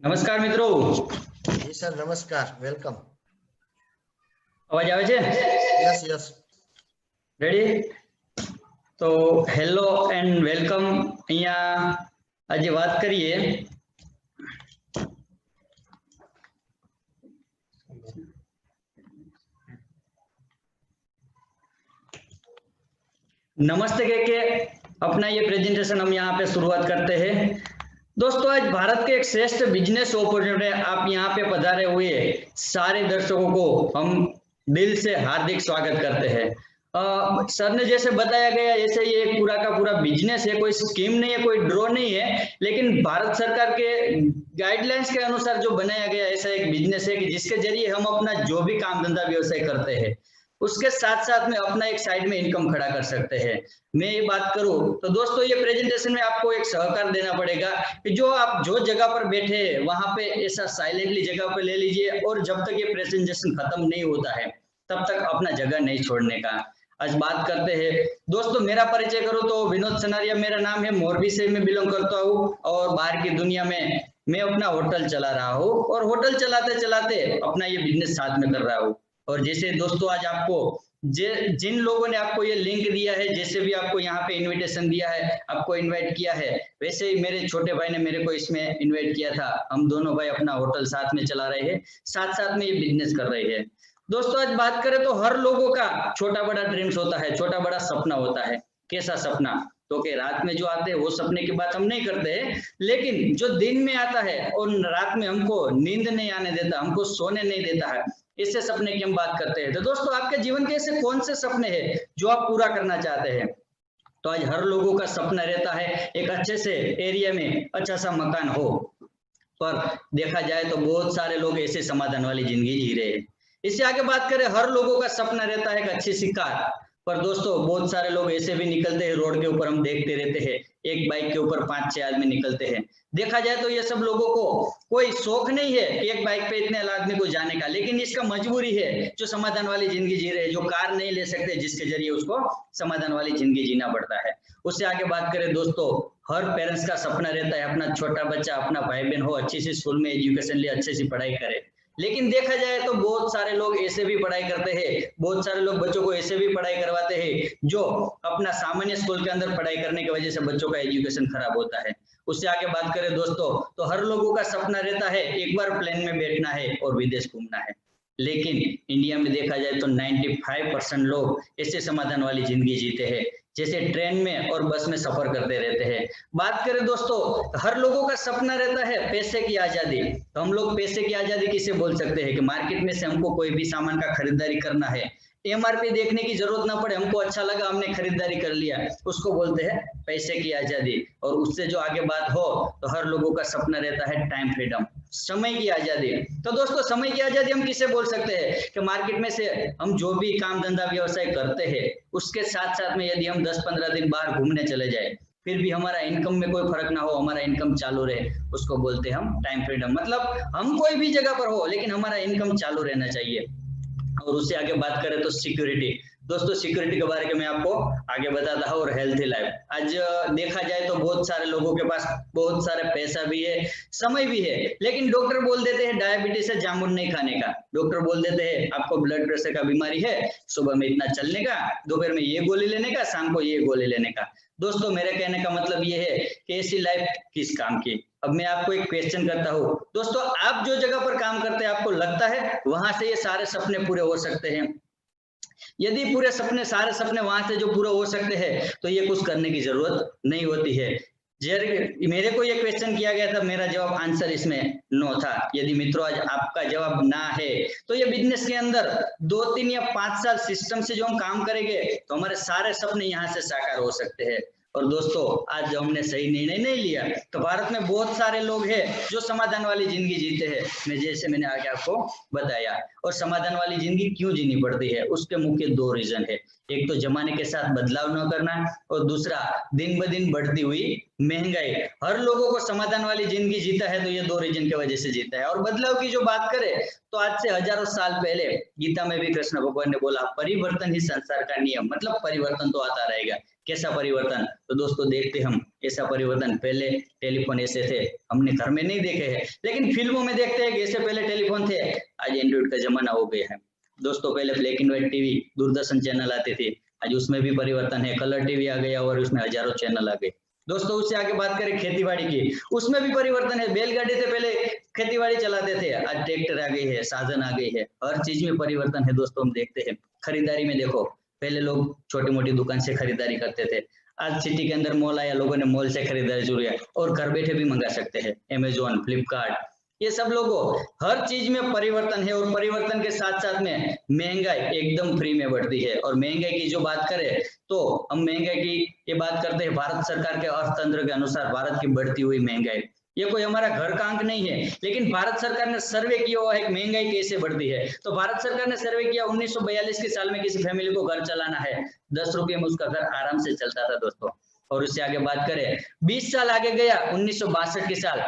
નમસ્કાર મિત્રો, જી સર નમસ્કાર, વેલકમ. અવાજ આવે છે? Yes yes. રેડી? તો હેલો એન્ડ વેલકમ. અહીંયા આજે વાત કરીએ नमस्ते कह के अपना ये प्रेजेंटेशन हम यहाँ पे शुरुआत करते हैं। दोस्तों, आज भारत के एक श्रेष्ठ बिजनेस अपॉर्चुनिटी आप यहाँ पे पधारे हुए सारे दर्शकों को हम दिल से हार्दिक स्वागत करते हैं। सर ने जैसे बताया गया ऐसे ये एक पूरा का पूरा बिजनेस है, कोई स्कीम नहीं है, कोई ड्रॉ नहीं है, लेकिन भारत सरकार के गाइडलाइंस के अनुसार जो बनाया गया ऐसा एक बिजनेस है कि जिसके जरिए हम अपना जो भी काम धंधा व्यवसाय करते हैं उसके साथ साथ में अपना एक साइड में इनकम खड़ा कर सकते हैं। मैं ये बात करूं तो दोस्तों ये प्रेजेंटेशन में आपको एक सहकार देना पड़ेगा कि जो आप जो जगह पर बैठे हैं वहां पे ऐसा साइलेंटली जगह पर ले लीजिए और जब तक ये प्रेजेंटेशन खत्म नहीं होता है तब तक अपना जगह नहीं छोड़ने का। आज बात करते हैं दोस्तों, मेरा परिचय करूं तो विनोद सनारिया मेरा नाम है, मोरबी से मैं बिलोंग करता हूं और बाहर की दुनिया में मैं अपना होटल चला रहा हूं और होटल चलाते चलाते अपना ये बिजनेस साथ में कर रहा हूं। और जैसे दोस्तों आज आपको जिन लोगों ने आपको ये लिंक दिया है, जैसे भी आपको यहाँ पे इनविटेशन दिया है, आपको इनवाइट किया है, वैसे ही मेरे छोटे भाई ने मेरे को इसमें इनवाइट किया था। हम दोनों भाई अपना होटल साथ में चला रहे हैं, साथ साथ में ये बिजनेस कर रहे हैं। दोस्तों आज बात करें तो हर लोगों का छोटा बड़ा ड्रीम्स होता है, छोटा बड़ा सपना होता है। कैसा सपना? तो कि रात में जो आते हैं वो सपने की बात हम नहीं करते हैं, लेकिन जो दिन में आता है और रात में हमको नींद नहीं आने देता, हमको सोने नहीं देता है, इससे सपने की हम बात करते हैं। तो दोस्तों आपके जीवन के ऐसे कौन से सपने हैं जो आप पूरा करना चाहते हैं? तो आज हर लोगों का सपना रहता है एक अच्छे से एरिया में अच्छा सा मकान हो, पर देखा जाए तो बहुत सारे लोग ऐसे समाधान वाली जिंदगी जी रहे हैं। इससे आगे बात करें, हर लोगों का सपना रहता है एक अच्छी सी कार, पर दोस्तों बहुत सारे लोग ऐसे भी निकलते हैं रोड के ऊपर, हम देखते रहते हैं एक बाइक के ऊपर 5-6 आदमी निकलते हैं। देखा जाए तो ये सब लोगों को कोई शौक नहीं है कि एक बाइक पे इतने आदमी को जाने का, लेकिन इसका मजबूरी है जो समाधान वाली जिंदगी जी रहे हैं, जो कार नहीं ले सकते, जिसके जरिए उसको समाधान वाली जिंदगी जीना पड़ता है। उससे आगे बात करें दोस्तों, हर पेरेंट्स का सपना रहता है अपना छोटा बच्चा, अपना भाई बहन हो, अच्छी सी स्कूल में एजुकेशन ले, अच्छी सी पढ़ाई करे। लेकिन देखा जाए तो बहुत सारे लोग ऐसे भी पढ़ाई करते हैं, बहुत सारे लोग बच्चों को ऐसे भी पढ़ाई करवाते हैं जो अपना सामान्य स्कूल के अंदर पढ़ाई करने की वजह से बच्चों का एजुकेशन खराब होता है। उससे आगे बात करें दोस्तों तो हर लोगों का सपना रहता है एक बार प्लेन में बैठना है और विदेश घूमना है, लेकिन इंडिया में देखा जाए तो 95% लोग ऐसे समाधान वाली जिंदगी जीते हैं जैसे ट्रेन में और बस में सफर करते रहते हैं। बात करें दोस्तों, हर लोगों का सपना रहता है पैसे की आजादी। तो हम लोग पैसे की आजादी किसे बोल सकते हैं कि मार्केट में से हमको कोई भी सामान का खरीदारी करना है, एमआरपी देखने की जरूरत ना पड़े, हमको अच्छा लगा हमने खरीदारी कर लिया, उसको बोलते हैं पैसे की आजादी। और उससे जो आगे बात हो तो हर लोगों का सपना रहता है टाइम फ्रीडम, समय की आजादी। तो दोस्तों समय की आजादी हम किसे बोल सकते हैं कि मार्केट में से हम जो भी काम धंधा व्यवसाय करते हैं उसके साथ साथ में यदि हम 10-15 दिन बाहर घूमने चले जाए फिर भी हमारा इनकम में कोई फर्क ना हो, हमारा इनकम चालू रहे, उसको बोलते हैं हम टाइम फ्रीडम। मतलब हम कोई भी जगह पर हो लेकिन हमारा इनकम चालू रहना चाहिए। और उससे आगे बात करें तो सिक्योरिटी। दोस्तों सिक्योरिटी के बारे में मैं आपको आगे बताता हूँ। और हेल्थी लाइफ, आज देखा जाए तो बहुत सारे लोगों के पास बहुत सारे पैसा भी है, समय भी है, लेकिन डॉक्टर बोल देते हैं डायबिटीज है जामुन नहीं खाने का, डॉक्टर बोल देते हैं आपको ब्लड प्रेशर का बीमारी है, सुबह में इतना चलने का, दोपहर में ये गोली लेने का, शाम को ये गोली लेने का। दोस्तों मेरे कहने का मतलब ये है कि ऐसी लाइफ किस काम की। अब मैं आपको एक क्वेश्चन करता हूँ दोस्तों, आप जो जगह पर काम करते हैं आपको लगता है वहां से ये सारे सपने पूरे हो सकते हैं? यदि पूरे सपने सारे सपने वहां से जो पूरे हो सकते हैं तो ये कुछ करने की जरूरत नहीं होती है। मेरे को ये क्वेश्चन किया गया था, मेरा जवाब आंसर इसमें नो था। यदि मित्रों आज आपका जवाब ना है तो ये बिजनेस के अंदर 2-3 या 5 साल सिस्टम से जो हम काम करेंगे तो हमारे सारे सपने यहाँ से साकार हो सकते हैं। और दोस्तों आज जो हमने सही निर्णय नहीं लिया तो भारत में बहुत सारे लोग हैं जो समाधान वाली जिंदगी जीते हैं, मैं जैसे मैंने आगे आपको बताया। और समाधान वाली जिंदगी क्यों जीनी पड़ती है उसके मुख्य 2 रीजन है। एक तो जमाने के साथ बदलाव न करना, और दूसरा दिन ब दिन बढ़ती हुई महंगाई। हर लोगों को समाधान वाली जिंदगी जीता है तो ये 2 रीजन की वजह से जीता है। और बदलाव की जो बात करें तो आज से हजारों साल पहले गीता में भी कृष्ण भगवान ने बोला, परिवर्तन ही संसार का नियम, मतलब परिवर्तन तो आता रहेगा। कैसा परिवर्तन? तो दोस्तों देखते हम ऐसा परिवर्तन, पहले टेलीफोन ऐसे थे, हमने घर में नहीं देखे हैं, लेकिन फिल्मों में देखते हैं कि ऐसे पहले टेलीफोन थे। आज एंड्रॉइड का जमाना हो गया है दोस्तों। पहले black and white TV, Doordarshan channel आते थे, आज उसमें भी परिवर्तन है, कलर टीवी आ गया और उसमें हजारों चैनल आ गए। दोस्तों उससे आगे बात करें खेतीबाड़ी की, उसमें भी परिवर्तन है। बैलगाड़ी से पहले खेतीबाड़ी चलाते थे, आज ट्रैक्टर आ गई है, साधन आ गई है, हर चीज में परिवर्तन है दोस्तों। हम देखते हैं खरीदारी में, देखो पहले लोग छोटी मोटी दुकान से खरीदारी करते थे, आज सिटी के अंदर मॉल आया, लोगों ने मॉल से खरीदारी शुरू किया और घर बैठे भी मंगा सकते हैं, अमेजोन, फ्लिपकार्ट, ये सब लोगों, हर चीज में परिवर्तन है। और परिवर्तन के साथ साथ में महंगाई एकदम फ्री में बढ़ती है। और महंगाई की जो बात करें तो हम महंगाई की ये बात करते हैं भारत सरकार के अर्थतंत्र के अनुसार, भारत की बढ़ती हुई महंगाई, ये कोई हमारा घर का अंक नहीं है, लेकिन भारत सरकार ने सर्वे किया हुआ है महंगाई कैसे बढ़ती है। तो भारत सरकार ने सर्वे किया 1942 के साल में, किसी फैमिली को घर चलाना है, 10 रुपये में उसका घर आराम से चलता था दोस्तों। और उससे आगे बात करें 20 साल आगे गया 1962 के साल,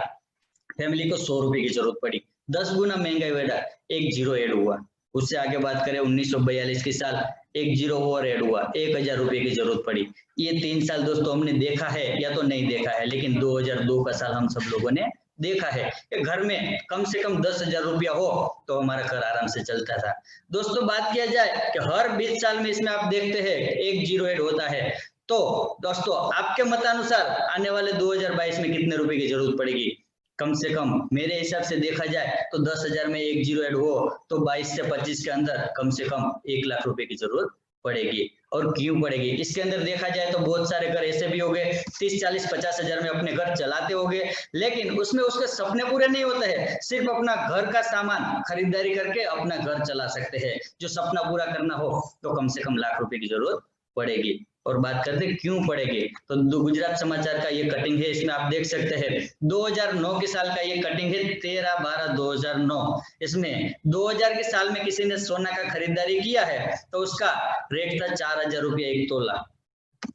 फैमिली को 100 रुपए की जरूरत पड़ी, 10 गुना महंगाई बढ़ा, एक जीरो ऐड हुआ। उससे आगे बात करें 1942 के साल, एक जीरो और ऐड हुआ, 1000 रुपए की जरूरत पड़ी। ये 3 साल दोस्तों हमने देखा है या तो नहीं देखा है, लेकिन 2002 का साल हम सब लोगों ने देखा है कि घर में कम से कम 10,000 रुपया हो तो हमारा घर आराम से चलता था। दोस्तों बात किया जाए कि हर 20 साल में इसमें आप देखते हैं एक जीरो ऐड होता है। तो दोस्तों आपके मतानुसार आने वाले 2022 में कितने रुपए की जरूरत पड़ेगी? कम से कम मेरे हिसाब से देखा जाए तो 10,000 में एक जीरो ऐड हो तो 22 से 25 के अंदर कम से कम 1 लाख रुपए की जरूरत पड़ेगी। और क्यों पड़ेगी? इसके अंदर देखा जाए तो बहुत सारे घर ऐसे भी हो गए 30, 40, 50 हजार में अपने घर चलाते हो गए, लेकिन उसमें उसके सपने पूरे नहीं होते हैं, सिर्फ अपना घर का सामान खरीदारी करके अपना घर चला सकते हैं। जो सपना पूरा करना हो तो कम से कम लाख रुपए की जरूरत पड़ेगी। और बात करते हैं क्यों पड़ेगी, तो गुजरात समाचार का ये कटिंग है, इसमें आप देख सकते हैं 2009 के साल का ये कटिंग है, 13/12/2009। इसमें 2000 के साल में किसी ने सोना का खरीदारी किया है तो उसका रेट था 4000 रुपये 1 तोला।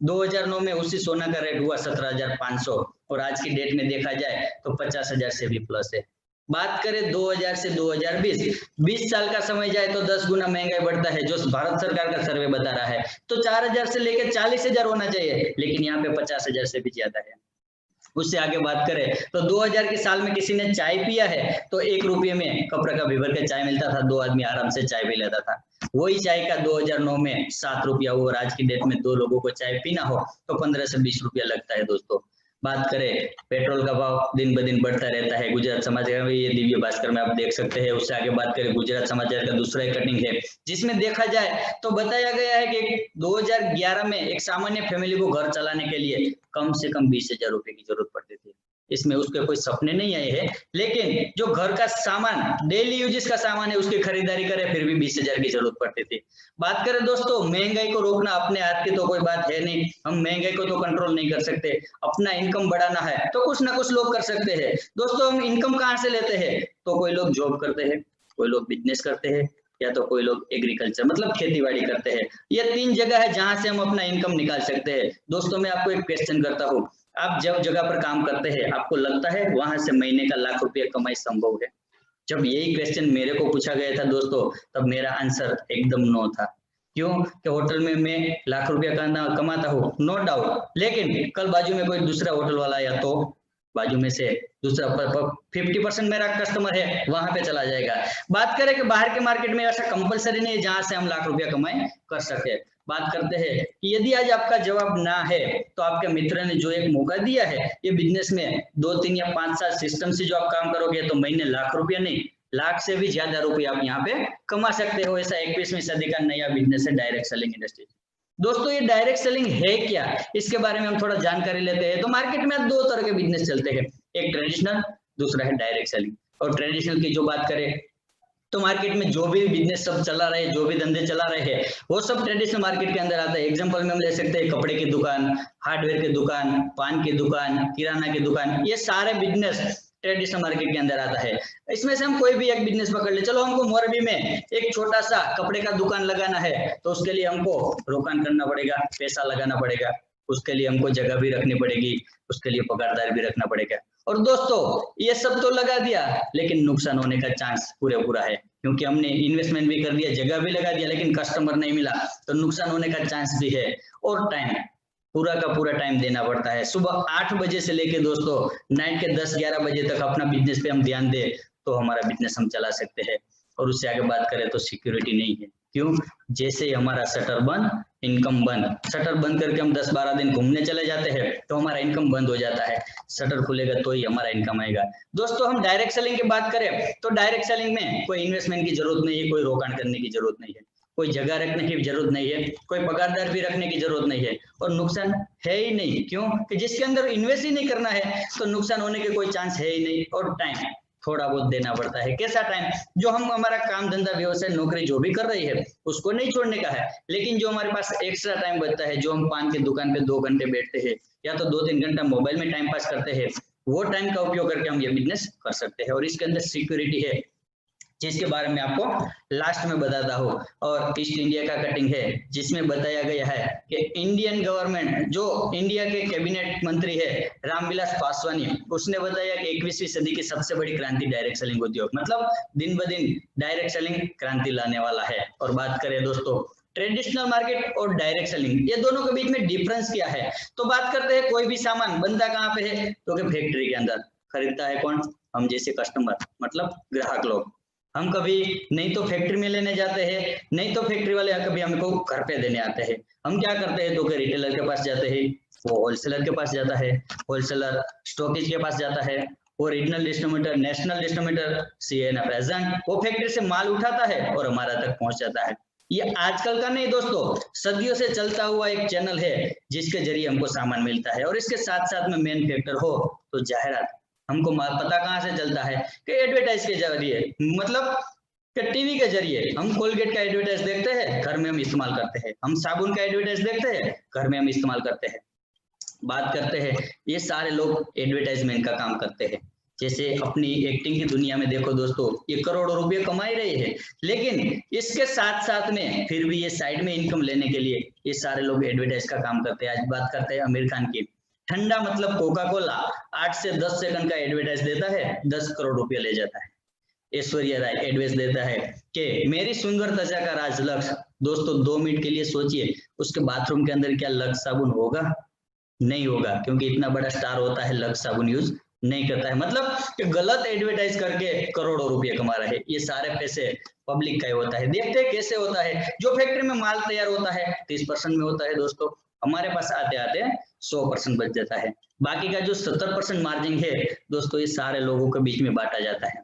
2009 में उसी सोना का रेट हुआ 17,500 और आज की डेट में देखा जाए तो 50,000 से भी प्लस है। बात करें 2000 से 2020, 20 साल का समय जाए तो 10 गुना महंगाई बढ़ता है, जो भारत सरकार का सर्वे बता रहा है। तो 4000 से लेकर 40,000 होना चाहिए, लेकिन यहाँ पे 50,000 से भी ज्यादा है। उससे आगे बात करें तो 2000 के साल में किसी ने चाय पिया है तो 1 रुपये में कप का भर के चाय मिलता था, 2 आदमी आराम से चाय पी लेता था। वही चाय का 2009 में 7 रुपया हुआ और आज की डेट में 2 लोगों को चाय पीना हो तो 15 से 20 रुपया लगता है दोस्तों। बात करें पेट्रोल का भाव दिन ब दिन बढ़ता रहता है। गुजरात समाचार में ये दिव्य भास्कर में आप देख सकते हैं। उससे आगे बात करें गुजरात समाचार का दूसरा एक कटिंग है, जिसमें देखा जाए तो बताया गया है कि 2011 में एक सामान्य फैमिली को घर चलाने के लिए कम से कम 20,000 रुपए की जरूरत पड़ती थी। इसमें उसके कोई सपने नहीं आए हैं, लेकिन जो घर का सामान, डेली यूजेस का सामान है, उसकी खरीदारी करे फिर भी 20,000 की जरूरत पड़ती थी। बात करें दोस्तों महंगाई को रोकना अपने हाथ की तो कोई बात है नहीं, हम महंगाई को तो कंट्रोल नहीं कर सकते। अपना इनकम बढ़ाना है तो कुछ ना कुछ लोग कर सकते हैं। दोस्तों हम इनकम कहाँ से लेते हैं? तो कोई लोग जॉब करते हैं, कोई लोग बिजनेस करते हैं, या तो कोई लोग एग्रीकल्चर मतलब खेती-बाड़ी करते हैं। ये 3 जगह है जहां से हम अपना इनकम निकाल सकते हैं। दोस्तों मैं आपको एक क्वेश्चन करता हूँ, आप जब जगह पर काम करते हैं आपको लगता है वहां से महीने का लाख रुपया कमाई संभव है? जब यही क्वेश्चन मेरे को पूछा गया था दोस्तों, तब मेरा आंसर एकदम नो था। क्यों? कि होटल में मैं लाख रुपया कमाता हूँ, नो डाउट, लेकिन कल बाजू में कोई दूसरा होटल वाला आया तो बाजू में से दूसरा 50% मेरा कस्टमर है वहां पे चला जाएगा। बात करें कि बाहर के मार्केट में ऐसा कंपलसरी नहीं है जहां से हम लाख रुपया कमाई कर सके। बात करते हैं कि यदि आज आपका जवाब ना है तो आपके मित्र ने जो एक मौका दिया है, ये बिजनेस में 2, 3 या 5 साल सिस्टम से जो आप काम करोगे तो महीने लाख रुपया नहीं, लाख से भी ज्यादा रुपया आप यहाँ पे कमा सकते हो। ऐसा 21वीं सदी का नया बिजनेस है डायरेक्ट सेलिंग इंडस्ट्री। दोस्तों ये डायरेक्ट सेलिंग है क्या, इसके बारे में हम थोड़ा जानकारी लेते हैं। तो मार्केट में 2 तरह के बिजनेस चलते हैं, एक ट्रेडिशनल, दूसरा है डायरेक्ट सेलिंग। और ट्रेडिशनल की जो बात करें तो मार्केट में जो भी बिजनेस सब चला रहे, जो भी धंधे चला रहे हैं, वो सब ट्रेडिशनल मार्केट के अंदर आता है। एग्जांपल में हम ले सकते हैं कपड़े की दुकान, हार्डवेयर की दुकान, पान की दुकान, किराना की दुकान, ये सारे बिजनेस ट्रेडिशनल मार्केट के अंदर आता है। इसमें से हम कोई भी एक बिजनेस पकड़ ले, चलो हमको मोरबी में एक छोटा सा कपड़े का दुकान लगाना है, तो उसके लिए हमको रोकान करना पड़ेगा, पैसा लगाना पड़ेगा, उसके लिए हमको जगह भी रखनी पड़ेगी, उसके लिए पगारदार भी रखना पड़ेगा। और दोस्तों ये सब तो लगा दिया, लेकिन नुकसान होने का चांस पूरा है, क्योंकि हमने इन्वेस्टमेंट भी कर दिया, जगह भी लगा दिया, लेकिन कस्टमर नहीं मिला, तो नुकसान होने का चांस भी है। और टाइम पूरा का पूरा टाइम देना पड़ता है। सुबह 8 बजे से लेके दोस्तों नाइट के 10-11 बजे तक अपना बिजनेस पे हम ध्यान दें तो हमारा बिजनेस हम चला सकते हैं। और उससे आगे बात करें तो सिक्योरिटी नहीं है। क्यों? जैसे ही हमारा शटर बंद, इनकम बंद। शटर बंद करके हम 10-12 दिन घूमने चले जाते हैं तो हमारा इनकम बंद हो जाता है, शटर खुलेगा तो ही हमारा इनकम आएगा। दोस्तों हम डायरेक्ट सेलिंग की बात करें तो डायरेक्ट सेलिंग में कोई इन्वेस्टमेंट की जरूरत नहीं है, कोई रोकान करने की जरूरत नहीं है, कोई जगह रखने की जरूरत नहीं है, कोई पगारदार भी रखने की जरूरत नहीं है, और नुकसान है ही नहीं। क्यों? कि जिसके अंदर इन्वेस्ट ही नहीं करना है तो नुकसान होने के कोई चांस है ही नहीं। और टाइम थोड़ा बहुत देना पड़ता है। कैसा टाइम? जो हम हमारा काम धंधा व्यवसाय नौकरी जो भी कर रही है उसको नहीं छोड़ने का है, लेकिन जो हमारे पास एक्स्ट्रा टाइम बचता है, जो हम पान की दुकान पे 2 घंटे बैठते हैं या तो 2-3 घंटा मोबाइल में टाइम पास करते हैं, वो टाइम का उपयोग करके हम ये बिजनेस कर सकते हैं। और इसके अंदर सिक्योरिटी है, जिसके बारे में आपको लास्ट में बताता हूँ। और ईस्ट इंडिया का कटिंग है, जिसमें बताया गया है कि इंडियन गवर्नमेंट, जो इंडिया के कैबिनेट मंत्री है रामविलास पासवानी, उसने बताया कि 21वीं सदी की सबसे बड़ी क्रांति डायरेक्ट सेलिंग उद्योग, मतलब दिन ब दिन डायरेक्ट सेलिंग क्रांति लाने वाला है। और बात करें दोस्तों ट्रेडिशनल मार्केट और डायरेक्ट सेलिंग, ये दोनों के बीच में डिफरेंस क्या है, तो बात करते हैं कोई भी सामान बनता कहाँ पे है, तो कि फैक्ट्री के अंदर। खरीदता है कौन? हम जैसे कस्टमर, मतलब ग्राहक लोग। हम कभी नहीं तो फैक्ट्री में लेने जाते हैं, नहीं तो फैक्ट्री वाले कभी हमको घर पे देने आते हैं। हम क्या करते हैं, तो कि रिटेलर के पास जाते हैं, वो होलसेलर के पास जाता है, होलसेलर स्टॉकिस्ट के पास जाता है, वो regional distributor, national distributor, CN present, वो फैक्ट्री से माल उठाता है और हमारा तक पहुंच जाता है। ये आजकल का नहीं दोस्तों, सदियों से चलता हुआ एक चैनल है जिसके जरिए हमको सामान मिलता है। और इसके साथ साथ में मेन फैक्टर हो तो जाहिरात। हमको पता कहाँ से चलता है कि एडवर्टाइज के जरिए, मतलब कि टीवी के जरिए। हम कोलगेट का एडवर्टाइज देखते हैं, घर में हम इस्तेमाल करते हैं। हम साबुन का एडवर्टाइज देखते हैं, घर में हम इस्तेमाल करते हैं। बात करते हैं, ये सारे लोग एडवर्टाइजमेंट का काम करते हैं। जैसे अपनी एक्टिंग की दुनिया में देखो दोस्तों, ये करोड़ों रुपए कमा ही रहे हैं, लेकिन इसके साथ साथ में फिर भी ये साइड में इनकम लेने के लिए ये सारे लोग एडवर्टाइज का काम करते हैं। आज बात करते हैं आमिर खान की। ठंडा मतलब कोका कोला 8 से 10 सेकंड का एडवर्टाइज देता है, 10 करोड़ रुपया ले जाता है। ऐश्वर्या राय एडवाइस देता है कि मेरी सुंदर त्वचा का राज लक्स। दोस्तों 2 मिनट के लिए सोचिए, उसके बाथरूम के अंदर क्या लक्स साबुन होगा? नहीं होगा, क्योंकि इतना बड़ा स्टार होता है लक्स साबुन यूज नहीं करता है। मतलब कि गलत एडवर्टाइज करके करोड़ों रुपए कमा रहे हैं। ये सारे पैसे पब्लिक का ही होता है। देखते हैं कैसे होता है। जो फैक्ट्री में माल तैयार होता है 30% में होता है दोस्तों, हमारे पास आते आते 100% बच जाता है। बाकी का जो 70% मार्जिन है दोस्तों, ये सारे लोगों के बीच में बांटा जाता है।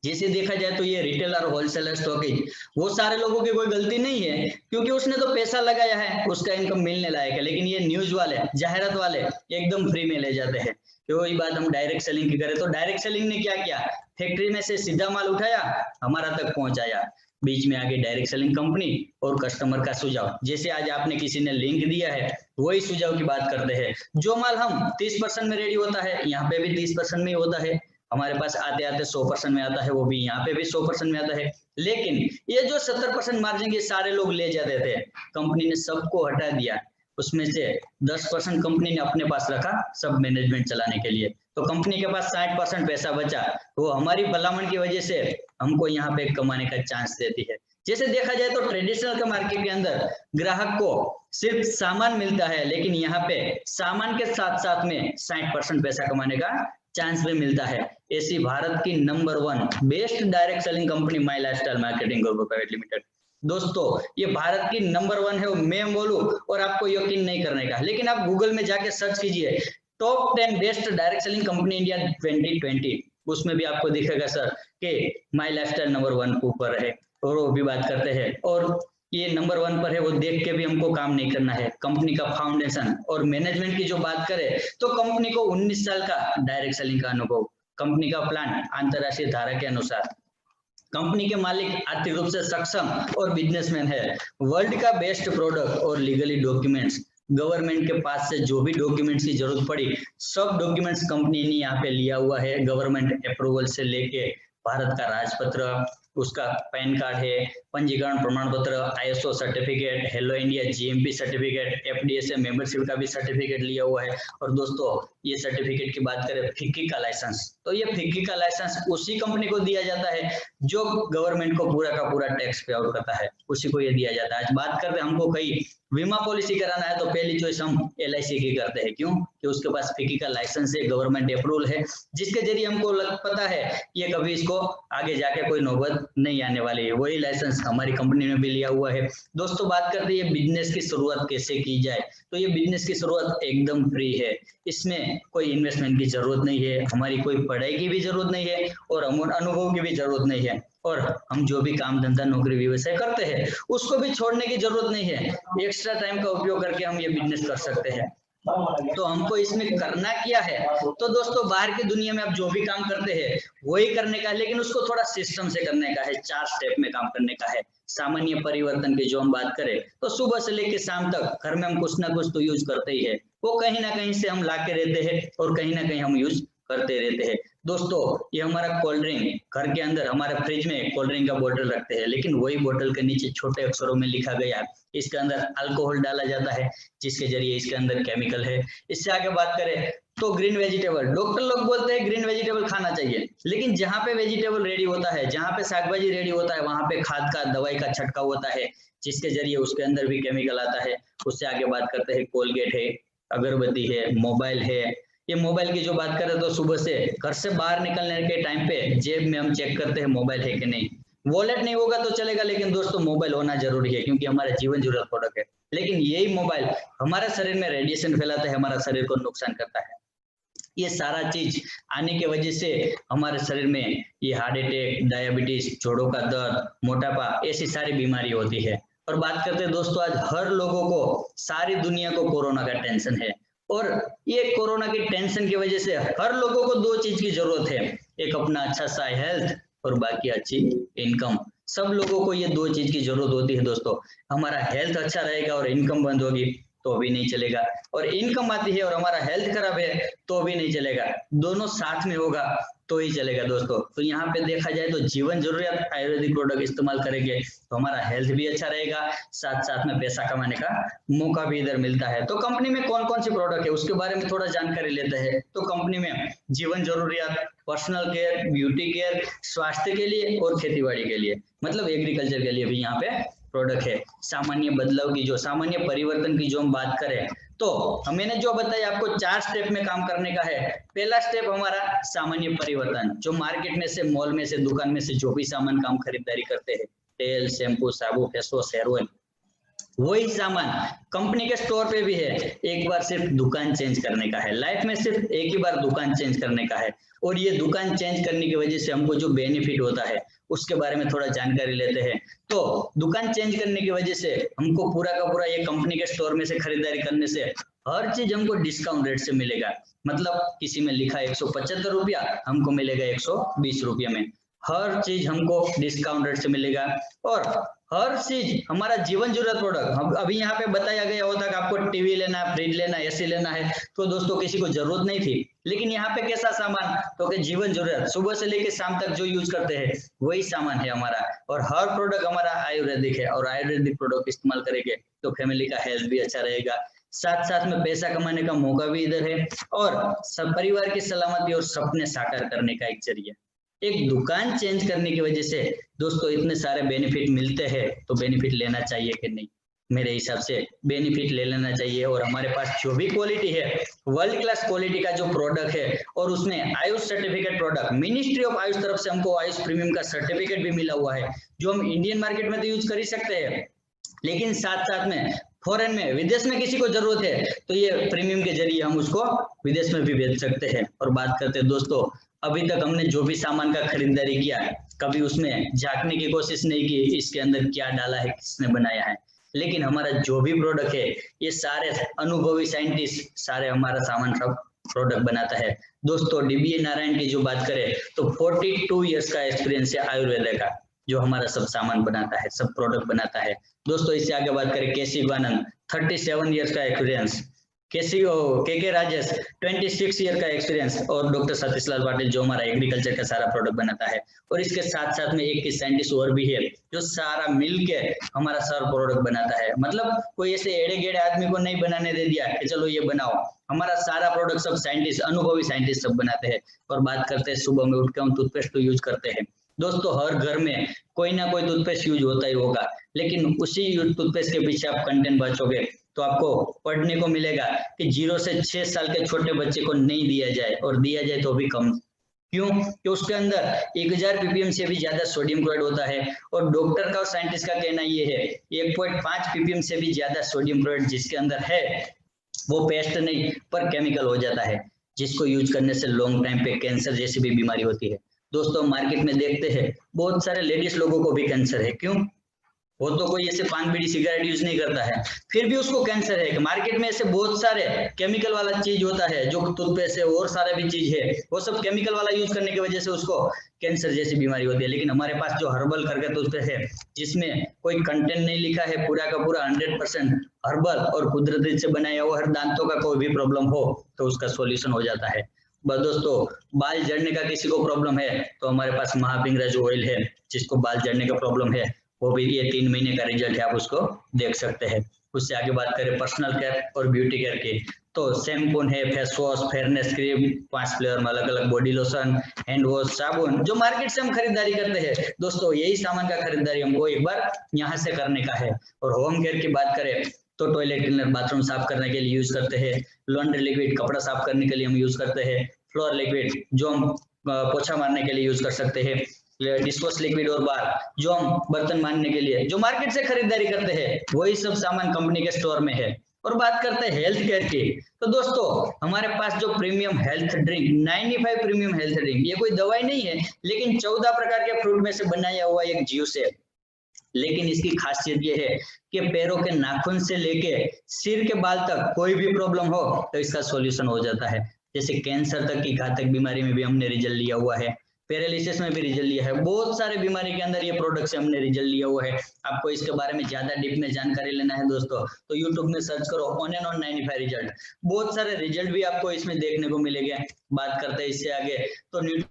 जैसे देखा जाए तो ये रिटेलर, होलसेलर, स्टॉकेज, वो सारे लोगों की कोई गलती नहीं है, क्योंकि उसने तो पैसा लगाया है, उसका इनकम मिलने लायक है। लेकिन ये न्यूज वाले, जाहिरात वाले एकदम फ्री में ले जाते हैं। तो वही बात हम डायरेक्ट सेलिंग की करें तो डायरेक्ट सेलिंग ने क्या किया, फैक्ट्री में से सीधा माल उठाया, हमारा तक पहुंचाया। बीच में आगे डायरेक्ट सेलिंग कंपनी और कस्टमर का सुझाव। जैसे आज आपने किसी ने लिंक दिया है, वही सुझाव की बात करते हैं। जो माल हम 30% में रेडी होता है, यहाँ पे भी 30% में ही होता है। हमारे पास आते आते 100% में आता है, वो भी यहाँ पे भी 100% में आता है। लेकिन ये जो 70% मार्जिन ये सारे लोग ले जाते थे, कंपनी ने सबको हटा दिया। उसमें से 10% कंपनी ने अपने पास रखा, सब मैनेजमेंट चलाने के लिए। तो कंपनी के पास 60% पैसा बचा, वो हमारी भलामण की वजह से हमको यहाँ पे कमाने का चांस देती है। जैसे देखा जाए तो ट्रेडिशनल के मार्केट के अंदर ग्राहक को सिर्फ सामान मिलता है, लेकिन यहाँ पे सामान के साथ साथ में 60% पैसा कमाने का चांस भी मिलता है। ऐसी भारत की number 1 best direct selling company माई lifestyle marketing group private limited. दोस्तों ये भारत की नंबर 1 है, मैं बोलूं और आपको यकीन नहीं करने का, लेकिन आप गूगल में जाके सर्च कीजिए top 10 best direct selling company India 2020, उसमें भी आपको दिखेगा सर कि माई लाइफस्टाइल नंबर 1 ऊपर है। और वो भी बात करते हैं, और ये नंबर 1 पर है, वो देख के भी हमको काम नहीं करना है। कंपनी का फाउंडेशन और मैनेजमेंट की जो बात करें तो कंपनी को 19 साल का डायरेक्ट सेलिंग का अनुभव, कंपनी का प्लान अंतरराष्ट्रीय धारा के अनुसार, कंपनी के मालिक आर्थिक रूप से सक्षम और बिजनेसमैन है, वर्ल्ड का बेस्ट प्रोडक्ट और लीगली डॉक्यूमेंट्स, गवर्नमेंट के पास से जो भी डॉक्यूमेंट्स की जरूरत पड़ी सब डॉक्यूमेंट्स कंपनी ने यहाँ पे लिया हुआ है। गवर्नमेंट अप्रूवल से लेके भारत का राजपत्र, उसका पैन कार्ड है, पंजीकरण प्रमाण पत्र, ISO certificate, hello India GMP certificate, FDSA membership का भी सर्टिफिकेट लिया हुआ है। और दोस्तों ये सर्टिफिकेट की बात करें फिक्की का लाइसेंस, तो ये फिक्की का लाइसेंस उसी कंपनी को दिया जाता है जो गवर्नमेंट को पूरा का पूरा टैक्स पे आउट करता है, उसी को ये दिया जाता है। आज बात करते हैं हमको कहीं बीमा पॉलिसी कराना है तो पहली चॉइस हम LIC की करते हैं। क्यों? कि उसके पास फिक्की का लाइसेंस है, गवर्नमेंट अप्रूवल है, जिसके जरिए हमको पता है ये कभी इसको आगे जाके कोई नौबत नहीं आने वाली है। वही लाइसेंस हमारी कंपनी ने भी लिया हुआ है। दोस्तों बात करते हैं बिजनेस की शुरुआत कैसे की जाए, तो ये बिजनेस की शुरुआत एकदम फ्री है, इसमें कोई इन्वेस्टमेंट की जरूरत नहीं है, हमारी कोई पढ़ाई की भी जरूरत नहीं है और अनुभव की भी जरूरत नहीं है, और हम जो भी काम धंधा नौकरी व्यवसाय करते हैं उसको भी छोड़ने की जरूरत नहीं है। एक्स्ट्रा टाइम का उपयोग करके हम ये बिजनेस कर सकते हैं। तो हमको इसमें करना क्या है, तो दोस्तों बाहर की दुनिया में आप जो भी काम करते हैं वही करने का है, लेकिन उसको थोड़ा सिस्टम से करने का है, 4 स्टेप में काम करने का है। सामान्य परिवर्तन की जो हम बात करें तो सुबह से लेकर शाम तक घर में हम कुछ ना कुछ तो यूज करते ही है, वो कहीं ना कहीं से हम ला के रहते हैं और कहीं ना कहीं हम यूज करते रहते हैं। दोस्तों ये हमारा कोल्ड ड्रिंक, घर के अंदर हमारे फ्रिज में कोल्ड ड्रिंक का बोतल रखते हैं, लेकिन वही बोतल के नीचे छोटे अक्षरों में लिखा गया है इसके अंदर अल्कोहल डाला जाता है, जिसके जरिए इसके अंदर केमिकल है। इससे आगे बात करें तो ग्रीन वेजिटेबल, डॉक्टर लोग बोलते हैं ग्रीन वेजिटेबल खाना चाहिए, लेकिन जहाँ पे वेजिटेबल रेडी होता है, जहाँ पे शाकभाजी रेडी होता है, वहां पे खाद का दवाई का छंटकाव होता है, जिसके जरिए उसके अंदर भी केमिकल आता है। उससे आगे बात करते हैं कोलगेट है, अगरबत्ती है, मोबाइल है। ये मोबाइल की जो बात करें तो सुबह से घर से बाहर निकलने के टाइम पे जेब में हम चेक करते हैं मोबाइल है कि नहीं। वॉलेट नहीं होगा तो चलेगा, लेकिन दोस्तों मोबाइल होना जरूरी है क्योंकि हमारा जीवन जरूरत प्रोडक्ट है। लेकिन यही मोबाइल हमारे शरीर में रेडिएशन फैलाता है, हमारा शरीर को नुकसान करता है। ये सारा चीज आने की वजह से हमारे शरीर में ये हार्ट अटैक, डायबिटीज, जोड़ों का दर्द, मोटापा, ऐसी सारी बीमारी होती है। और बात करते हैं दोस्तों आज हर लोगों को, सारी दुनिया को कोरोना का टेंशन है, और ये कोरोना की टेंशन की वजह से हर लोगों को 2 चीज की जरूरत है, एक अपना अच्छा सा हेल्थ और बाकी अच्छी इनकम। सब लोगों को ये 2 चीज की जरूरत होती है दोस्तों। हमारा हेल्थ अच्छा रहेगा और इनकम बंद होगी तो भी नहीं चलेगा, और इनकम आती है और हमारा हेल्थ खराब है तो भी नहीं चलेगा, दोनों साथ में होगा तो ही चलेगा दोस्तों। तो यहाँ पे देखा जाए तो जीवन जरूरियात आयुर्वेदिक प्रोडक्ट इस्तेमाल करेंगे तो हमारा हेल्थ भी अच्छा रहेगा, साथ साथ में पैसा कमाने का मौका भी इधर मिलता है। तो कंपनी में कौन कौन सी प्रोडक्ट है उसके बारे में थोड़ा जानकारी लेते हैं। तो कंपनी में जीवन जरूरियात, पर्सनल केयर, ब्यूटी केयर, स्वास्थ्य के लिए और खेतीबाड़ी के लिए, मतलब एग्रीकल्चर के लिए भी यहाँ पे प्रोडक्ट है। सामान्य बदलाव की जो, सामान्य परिवर्तन की जो हम बात करें तो मैंने जो बताया आपको 4 स्टेप में काम करने का है। पहला स्टेप हमारा सामान्य परिवर्तन, जो मार्केट में से, मॉल में से, दुकान में से जो भी सामान का हम खरीदारी करते हैं, तेल, शैम्पू, साबुन, फेस वॉश, हेयर ऑयल, वही सामान कंपनी के स्टोर पे भी है, एक बार सिर्फ दुकान चेंज करने का है। लाइफ में सिर्फ एक ही बार दुकान चेंज करने का है, और ये दुकान चेंज करने की वजह से हमको जो बेनिफिट होता है उसके बारे में थोड़ा जानकारी लेते हैं। तो दुकान चेंज करने की वजह से हमको पूरा का पूरा ये कंपनी के स्टोर में से खरीदारी करने से हर चीज हमको डिस्काउंट रेट से मिलेगा। मतलब किसी में लिखा 175 रुपया, हमको मिलेगा 120 रुपया में। हर चीज हमको डिस्काउंट रेट से मिलेगा, और हर चीज हमारा जीवन जरूरत प्रोडक्ट। अभी यहाँ पे बताया गया होता कि आपको टीवी लेना है, फ्रिज लेना है, एसी लेना है, तो दोस्तों किसी को जरूरत नहीं थी, लेकिन यहाँ पे कैसा सामान, तो कि जीवन जरूरत, सुबह से लेकर शाम तक जो यूज करते हैं वही सामान है हमारा, और हर प्रोडक्ट हमारा आयुर्वेदिक है, और आयुर्वेदिक प्रोडक्ट इस्तेमाल करेंगे तो फैमिली का हेल्थ भी अच्छा रहेगा, साथ साथ में पैसा कमाने का मौका भी इधर है, और सब परिवार की सलामती और सपने साकार करने का एक जरिया। एक दुकान चेंज करने की वजह से दोस्तों इतने सारे बेनिफिट मिलते हैं, तो बेनिफिट लेना चाहिए कि नहीं? मेरे हिसाब से बेनिफिट ले लेना चाहिए। और हमारे पास जो भी क्वालिटी है, वर्ल्ड क्लास क्वालिटी का जो प्रोडक्ट है, और उसमें Ayush certificate product, ministry of Ayush तरफ से हमको आयुष प्रीमियम का सर्टिफिकेट भी मिला हुआ है, जो हम इंडियन मार्केट में तो यूज कर ही सकते हैं, लेकिन साथ साथ में फॉरेन में, विदेश में किसी को जरूरत है तो ये प्रीमियम के जरिए हम उसको विदेश में भी भेज सकते हैं। और बात करते हैं दोस्तों, अभी तक हमने जो भी सामान का खरीदारी किया है, कभी उसमें झांकने की कोशिश नहीं की इसके अंदर क्या डाला है, किसने बनाया है, लेकिन हमारा जो भी प्रोडक्ट है ये सारे अनुभवी साइंटिस्ट सारे हमारा सामान सब प्रोडक्ट बनाता है। दोस्तों DBA नारायण की जो बात करें तो 42 इयर्स का एक्सपीरियंस है आयुर्वेद का, जो हमारा सब सामान बनाता है, सब प्रोडक्ट बनाता है। दोस्तों इससे आगे बात करें केशिवानंद, 37 ईयर्स का एक्सपीरियंस, के राजेश 26 ईयर का एक्सपीरियंस, और डॉक्टर सतीश लाल पाटिल जो हमारा एग्रीकल्चर का सारा प्रोडक्ट बनाता है। और इसके साथ साथ में 21 साइंटिस्ट और भी है जो सारा मिलके हमारा सारा प्रोडक्ट बनाता है। मतलब कोई ऐसे एड़े गेड़े आदमी को नहीं बनाने दे दिया कि चलो ये बनाओ, हमारा सारा प्रोडक्ट सब साइंटिस्ट, अनुभवी साइंटिस्ट सब बनाते हैं। और बात करते हैं सुबह में उठ के हम टूथपेस्ट तो यूज करते हैं। दोस्तों हर घर में कोई ना कोई टूथपेस्ट यूज होता ही होगा, लेकिन उसी टूथपेस्ट के पीछे आप कंटेंट बचोगे तो आपको पढ़ने को मिलेगा कि 0 से 6 साल के छोटे बच्चे को नहीं दिया जाए, और दिया जाए तो भी कम। क्यों? कि उसके अंदर 1000 ppm से भी ज्यादा सोडियम क्लोराइड होता है, और डॉक्टर का और साइंटिस्ट का कहना ये है 1.5 ppm से भी ज्यादा सोडियम क्लोराइड जिसके अंदर है वो पेस्ट नहीं पर केमिकल हो जाता है, जिसको यूज करने से लॉन्ग टाइम पे कैंसर जैसी भी बीमारी होती है। दोस्तों मार्केट में देखते हैं बहुत सारे लेडीज लोगों को भी कैंसर है। क्यों? वो तो कोई ऐसे पान बीड़ी सिगरेट यूज नहीं करता है, फिर भी उसको कैंसर है। मार्केट में ऐसे बहुत सारे केमिकल वाला चीज होता है जो टूथपेस्ट है और सारा भी चीज है, वो सब केमिकल वाला यूज करने की वजह से उसको कैंसर जैसी बीमारी होती है। लेकिन हमारे पास जो हर्बल करके टूथपेस्ट है जिसमें कोई कंटेंट नहीं लिखा है, पूरा का पूरा 100% हर्बल और कुदरती से बनाया हुआ, हर दांतों का कोई भी प्रॉब्लम हो तो उसका सोल्यूशन हो जाता है। दोस्तों बाल झड़ने का किसी को प्रॉब्लम है तो हमारे पास महापिंगराज ऑयल है, जिसको बाल झड़ने का प्रॉब्लम है वो भी ये 3 महीने का रिजल्ट है, आप उसको देख सकते हैं। उससे आगे बात करें पर्सनल केयर और ब्यूटी केयर की, तो शैम्पून है, face wash, fairness cream, 5 flavour में अलग अलग बॉडी लोशन, हैंड वॉश, साबुन, जो मार्केट से हम खरीदारी करते हैं दोस्तों यही सामान का खरीदारी हमको एक बार यहाँ से करने का है। और होम केयर की बात करें तो टॉयलेट क्लीनर बाथरूम साफ करने के लिए यूज करते हैं, लॉन्ड्री लिक्विड कपड़ा साफ करने के लिए हम यूज करते हैं, फ्लोर लिक्विड जो हम पोछा मारने के लिए यूज कर सकते हैं, डिशवॉश लिक्विड और बार जो हम बर्तन मांजने के लिए जो मार्केट से खरीदारी करते हैं वही सब सामान कंपनी के स्टोर में है। और बात करते हैं हेल्थ केयर की, तो दोस्तों हमारे पास जो premium health drink 95 premium health drink, ये कोई दवाई नहीं है लेकिन 14 प्रकार के फ्रूट में से बनाया हुआ एक जूस है। लेकिन इसकी खासियत ये है कि पैरों के नाखून से लेके सिर के बाल तक कोई भी प्रॉब्लम हो तो इसका सॉल्यूशन हो जाता है। जैसे कैंसर तक की घातक बीमारी में भी हमने रिजल्ट लिया हुआ है, पैरालिसिस में भी रिजल्ट लिया है, बहुत सारे बीमारी के अंदर ये प्रोडक्ट से हमने रिजल्ट लिया हुआ है। आपको इसके बारे में ज्यादा डीप में जानकारी लेना है दोस्तों तो यूट्यूब में सर्च करो ऑन एंड ऑन 95 रिजल्ट, बहुत सारे रिजल्ट भी आपको इसमें देखने को मिलेंगे। बात करते हैं इससे आगे तो न्यूट्रिशन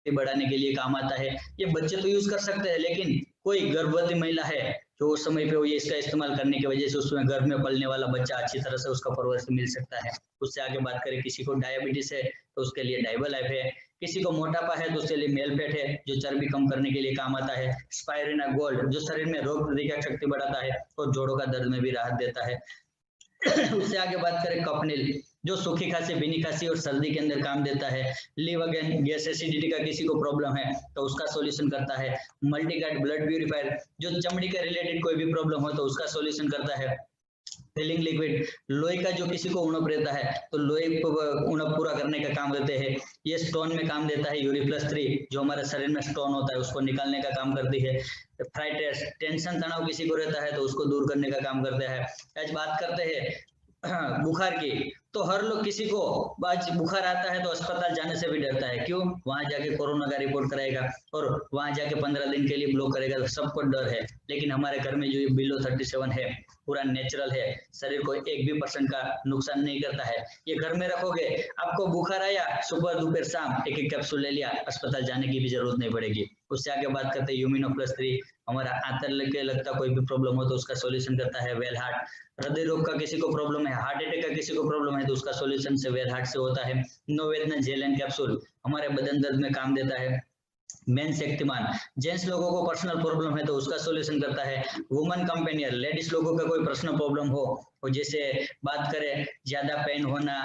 बढ़ाने के लिए काम आता है, ये बच्चे तो यूज कर सकते हैं लेकिन कोई गर्भवती महिला है जो उस समय पे ये इसका इस्तेमाल करने की वजह से उसमें गर्भ में पलने वाला बच्चा अच्छी तरह से उसका परवरिश मिल सकता है। उससे आगे बात करें किसी को डायबिटीज है तो उसके लिए डाइबल लाइफ है, किसी को मोटापा है तो उसके लिए मेलफेट है जो चर्बी कम करने के लिए काम आता है, स्पाइरुलिना गोल्ड जो शरीर में रोग प्रतिरोधक शक्ति बढ़ाता है और जोड़ों का दर्द में भी राहत देता है। उससे आगे बात करें कपनील जो सूखी खांसी, भीनी खांसी और सर्दी के अंदर काम देता है, लिव अगेन गैस एसिडिटी का किसी को प्रॉब्लम है तो उसका सॉल्यूशन करता है, मल्टीगार्ड ब्लड प्यूरिफायर जो चमड़ी के रिलेटेड कोई भी प्रॉब्लम हो तो उसका सॉल्यूशन करता है, फिलिंग लिक्विड लोहे का जो किसी को उणप रहता है तो लोहे को उणप पूरा करने का काम करते हैं, ये स्टोन में काम देता है, यूरिप्लस 3 जो हमारे शरीर में स्टोन होता है उसको निकालने का काम करती है, फ्राइटेस टेंशन तनाव किसी को रहता है तो उसको दूर करने का काम करता है। आज बात करते हैं बुखार की, तो हर लोग किसी को आज बुखार आता है तो अस्पताल जाने से भी डरता है। क्यों? वहां जाके कोरोना का रिपोर्ट कराएगा और वहां जाके 15 दिन के लिए ब्लॉक करेगा तो सबको डर है। लेकिन हमारे घर में जो ये बिलो 37 है पूरा नेचुरल है, शरीर को 1% का नुकसान नहीं करता है। ये घर में रखोगे, आपको बुखार आया सुबह दोपहर शाम एक कैप्सूल ले लिया, अस्पताल जाने की भी जरूरत नहीं पड़ेगी। उससे आगे बात करते हैं यूमिनो+3 हमारा आंतर के लगता कोई भी प्रॉब्लम हो तो उसका सॉल्यूशन करता है वेल हार्ट, हृदय रोग का किसी को प्रॉब्लम है, हार्ट अटैक का किसी को प्रॉब्लम है तो उसका सॉल्यूशन से वेल हार्ट से होता है। नोवेदना जेल एंड कैप्सूल हमारे बदन दर्द में काम देता है। मेन शक्तिमान जेंट्स लोगों को पर्सनल प्रॉब्लम है तो उसका सॉल्यूशन करता है। वुमन कंपेनियर लेडीज लोगों का कोई पर्सनल प्रॉब्लम हो और जैसे बात करें ज्यादा पेन होना,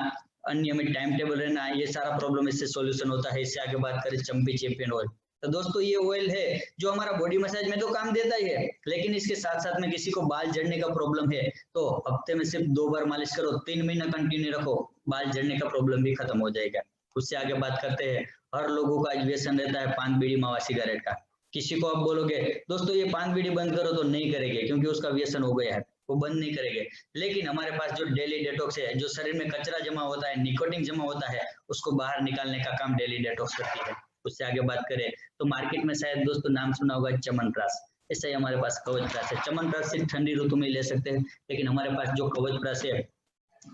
अनियमित टाइम टेबल रहना, ये सारा प्रॉब्लम इससे सॉल्यूशन होता है। इससे आगे बात करें चंपी चैंपियन ऑयल, तो दोस्तों ये ऑयल है जो हमारा बॉडी मसाज में तो काम देता ही है, लेकिन इसके साथ साथ में किसी को बाल झड़ने का प्रॉब्लम है तो हफ्ते में सिर्फ 2 बार मालिश करो, 3 महीना कंटिन्यू रखो, बाल झड़ने का प्रॉब्लम भी खत्म हो जाएगा। उससे आगे बात करते हैं हर लोगों का आज व्यसन रहता है पान बीड़ी मावा सिगरेट का। किसी को आप बोलोगे दोस्तों ये पान बीड़ी बंद करो तो नहीं करेंगे क्योंकि उसका व्यसन हो गया है, वो बंद नहीं करेंगे। लेकिन हमारे पास जो डेली डेटॉक्स है, जो शरीर में कचरा जमा होता है, निकोटिन जमा होता है, उसको बाहर निकालने का काम डेली डेटॉक्स करती है। उससे आगे बात करें तो मार्केट में शायद दोस्तों नाम सुना होगा च्यवनप्राश। ऐसा ही हमारे पास कवच प्राश है। च्यवनप्राश सिर्फ ठंडी ऋतु में ले सकते हैं, लेकिन हमारे पास जो कवच प्राश है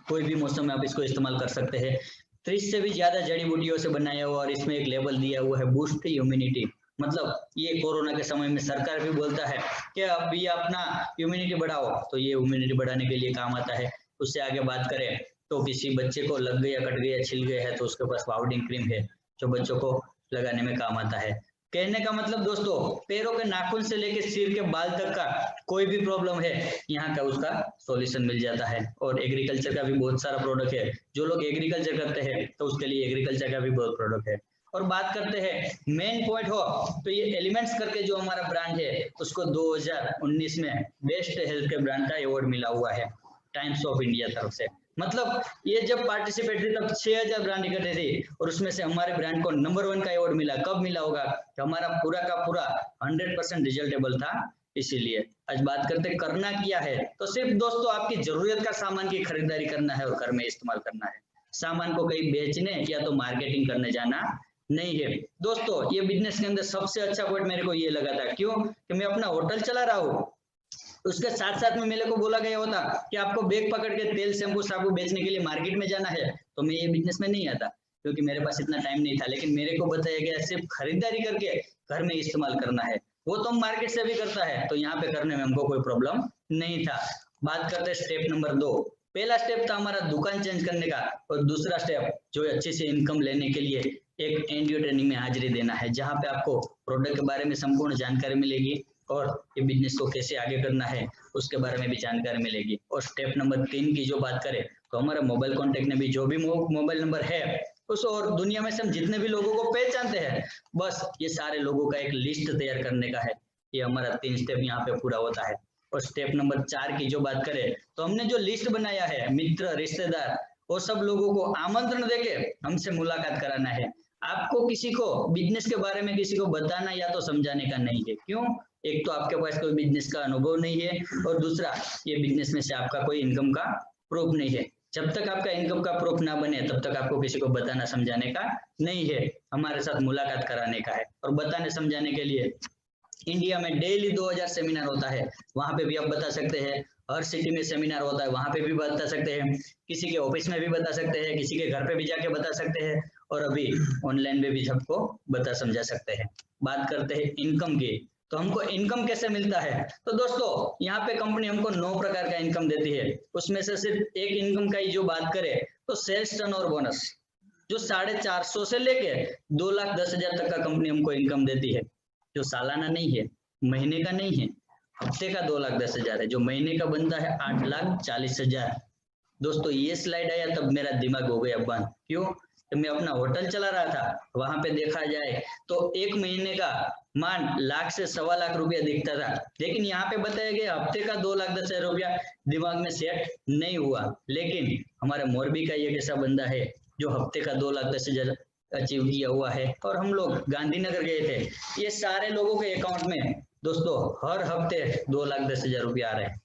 कोई भी मौसम में आप इसको इस्तेमाल कर सकते हैं। 30 से भी ज्यादा जड़ी बूटियों से बनाया हुआ और इसमें एक लेबल दिया हुआ है बूस्ट इम्यूनिटी। मतलब ये कोरोना के समय में सरकार भी बोलता है कि अभी अपना इम्यूनिटी बढ़ाओ, तो ये इम्यूनिटी बढ़ाने के लिए काम आता है। उससे आगे बात करें तो किसी बच्चे को लग गया, कट गया, छिल गया है तो उसके पास पाउडरिंग क्रीम है जो बच्चों को लगाने में काम आता है। कहने का मतलब दोस्तों, पैरों के नाखून से लेकर सिर के बाल तक का कोई भी प्रॉब्लम है, यहाँ का उसका सॉल्यूशन मिल जाता है। और एग्रीकल्चर का भी बहुत सारा प्रोडक्ट है। जो लोग एग्रीकल्चर करते हैं तो उसके लिए एग्रीकल्चर का भी बहुत प्रोडक्ट है। और बात करते हैं मेन पॉइंट हो तो ये एलिमेंट्स करके जो हमारा ब्रांड है उसको 2019 में बेस्ट हेल्थ केयर ब्रांड का अवार्ड मिला हुआ है टाइम्स ऑफ इंडिया तरफ से। मतलब ये जब पार्टिसिपेट थी तब 6000 ब्रांड इकट्ठे थे और उसमें से हमारे ब्रांड को नंबर 1 का अवार्ड मिला। कब मिला होगा? तो हमारा पूरा का पूरा 100% रिजल्टेबल था। इसीलिए आज बात करते करना क्या है, तो सिर्फ दोस्तों आपकी जरूरत का सामान की खरीदारी करना है और घर में इस्तेमाल करना है। सामान को कहीं बेचने या तो मार्केटिंग करने जाना नहीं है। दोस्तों ये बिजनेस के अंदर सबसे अच्छा पॉइंट मेरे को ये लगा था, क्यों कि मैं अपना होटल चला रहा हूँ, उसके साथ साथ में मेरे को बोला गया होता कि आपको बैग पकड़ के तेल शैम्पू साबुन बेचने के लिए मार्केट में जाना है, तो मैं ये बिजनेस में नहीं आता क्योंकि मेरे पास इतना टाइम नहीं था। लेकिन मेरे को बताया गया सिर्फ खरीदारी करके घर में इस्तेमाल करना है, वो तो हम मार्केट से भी करता है, तो यहाँ पे करने में हमको कोई प्रॉब्लम नहीं था। बात करते हैं स्टेप नंबर 2। पहला स्टेप था हमारा दुकान चेंज करने का, और दूसरा स्टेप जो अच्छी से इनकम लेने के लिए एक एनडीओ ट्रेनिंग में हाजिरी देना है, जहाँ पे आपको प्रोडक्ट के बारे में संपूर्ण जानकारी मिलेगी और ये बिजनेस को कैसे आगे करना है उसके बारे में भी जानकारी मिलेगी। और स्टेप नंबर 3 की जो बात करें तो हमारा मोबाइल कॉन्टेक्ट में भी जो भी मोबाइल नंबर है उस, और दुनिया में से हम जितने भी लोगों को पहचानते हैं, बस ये सारे लोगों का एक लिस्ट तैयार करने का है। ये हमारा 3 स्टेप यहाँ पे पूरा होता है। और स्टेप नंबर 4 की जो बात करें तो हमने जो लिस्ट बनाया है, मित्र रिश्तेदार वो सब लोगों को आमंत्रण देके हमसे मुलाकात कराना है। आपको किसी को बिजनेस के बारे में किसी को बताना या तो समझाने का नहीं है। क्यों? एक तो आपके पास कोई बिजनेस का अनुभव नहीं है, और दूसरा ये बिजनेस में से आपका कोई इनकम का प्रूफ नहीं है। जब तक आपका इनकम का प्रूफ ना बने तब तक आपको किसी को बताना समझाने का नहीं है, हमारे साथ मुलाकात कराने का है। और बताने समझाने के लिए इंडिया में डेली 2000 सेमिनार होता है, वहां पे भी आप बता सकते हैं। हर सिटी में सेमिनार होता है, वहां पे भी बता सकते हैं। किसी के ऑफिस में भी बता सकते हैं, किसी के घर पे भी जाके बता सकते हैं, और अभी ऑनलाइन में भी सबको बता समझा सकते हैं। बात करते हैं इनकम की, तो हमको इनकम कैसे मिलता है? तो दोस्तों यहाँ पे कंपनी हमको 9 प्रकार का इनकम देती है। उसमें से सिर्फ एक इनकम का ही जो बात करें तो सेल्स टर्न और बोनस, जो 450 से लेके 2,10,000 तक का कंपनी हमको इनकम देती है, जो सालाना नहीं है, महीने का नहीं है, हफ्ते का 2,10,000 है, जो महीने का बनता है 8,40,000। दोस्तों ये स्लाइड आया तब मेरा दिमाग हो गया बंद। क्यों? तो मैं अपना होटल चला रहा था, वहां पे देखा जाए तो एक महीने का मान लाख से 1.25 लाख रुपया दिखता था, लेकिन यहाँ पे बताया गया हफ्ते का 2,10,000 रुपया। दिमाग में सेट नहीं हुआ। लेकिन हमारे मोरबी का एक ऐसा बंदा है जो हफ्ते का 2,10,000 अचीव किया हुआ है, और हम लोग गांधीनगर गए थे। ये सारे लोगों के अकाउंट में दोस्तों हर हफ्ते 2,10,000 रुपया आ रहे हैं।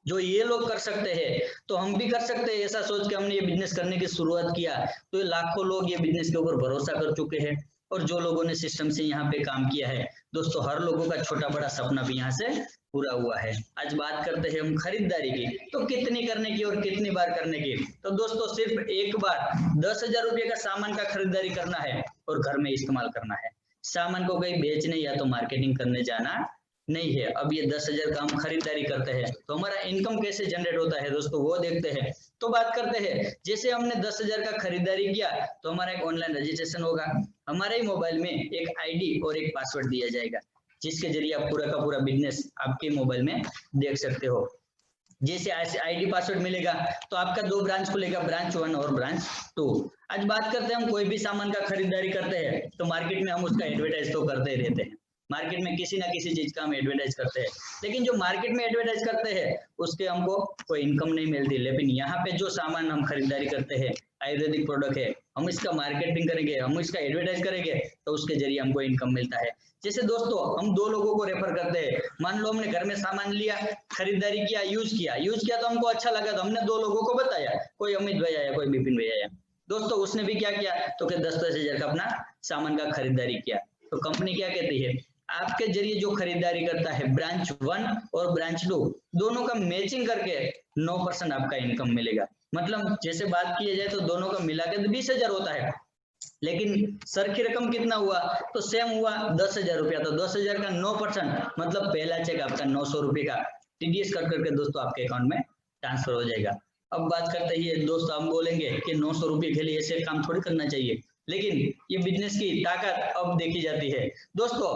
जो ये लोग कर सकते हैं तो हम भी कर सकते हैं। ऐसा सोच के हमने ये बिजनेस करने की शुरुआत किया, तो लाखों लोग ये बिजनेस के ऊपर भरोसा कर चुके हैं, और जो लोगों ने सिस्टम से यहाँ पे काम किया है दोस्तों, हर लोगों का छोटा बड़ा सपना भी यहाँ से पूरा हुआ है। आज बात करते हैं हम खरीदारी की, तो कितनी करने की और कितनी बार करने की? तो दोस्तों सिर्फ एक बार 10,000 रुपये का सामान का खरीदारी करना है और घर में इस्तेमाल करना है। सामान को कहीं बेचने या तो मार्केटिंग करने जाना नहीं है। अब ये 10,000 का हम खरीदारी करते हैं तो हमारा इनकम कैसे जनरेट होता है दोस्तों, वो देखते हैं। तो बात करते हैं, जैसे हमने 10,000 का खरीदारी किया तो हमारा एक ऑनलाइन रजिस्ट्रेशन होगा। हमारे ही मोबाइल में एक आईडी और एक पासवर्ड दिया जाएगा, जिसके जरिए आप पूरा का पूरा बिजनेस आपके मोबाइल में देख सकते हो। जैसे आईडी पासवर्ड मिलेगा तो आपका 2 ब्रांच खुलेगा, ब्रांच 1 और ब्रांच 2। आज बात करते हैं हम कोई भी सामान का खरीदारी करते हैं तो मार्केट में हम उसका एडवर्टाइज तो करते ही रहते हैं। मार्केट में किसी ना किसी चीज का हम एडवर्टाइज करते हैं, लेकिन जो मार्केट में एडवर्टाइज करते हैं उसके हमको कोई इनकम नहीं मिलती। लेकिन यहाँ पे जो सामान हम खरीदारी करते हैं, आयुर्वेदिक प्रोडक्ट है, हम इसका मार्केटिंग करेंगे, हम इसका एडवर्टाइज करेंगे तो उसके जरिए हमको इनकम मिलता है। जैसे दोस्तों हम 2 लोगों को रेफर करते हैं। मान लो हमने घर में सामान लिया, खरीदारी किया, यूज किया तो हमको अच्छा लगा तो हमने 2 लोगों को बताया, कोई अमित भैया आया, कोई विपिन भैया आया। दोस्तों उसने भी क्या किया तो 10,000 का अपना सामान का खरीदारी किया। तो कंपनी क्या कहती है आपके जरिए जो खरीदारी करता है ब्रांच 1 और ब्रांच 2 दोनों का मैचिंग करके 9% आपका इनकम मिलेगा। मतलब जैसे बात की जाए तो दोनों का मिला के 20,000 होता है, लेकिन सर की रकम कितना हुआ तो सेम हुआ 10,000 रुपया। तो 10,000 का 9% मतलब पहला चेक आपका 900 रुपये का टीडीएस कट करके दोस्तों आपके अकाउंट में ट्रांसफर हो जाएगा। अब बात करते ही दोस्तों हम बोलेंगे कि 900 रुपये के लिए ऐसे काम थोड़ी करना चाहिए, लेकिन ये बिजनेस की ताकत अब देखी जाती है। दोस्तों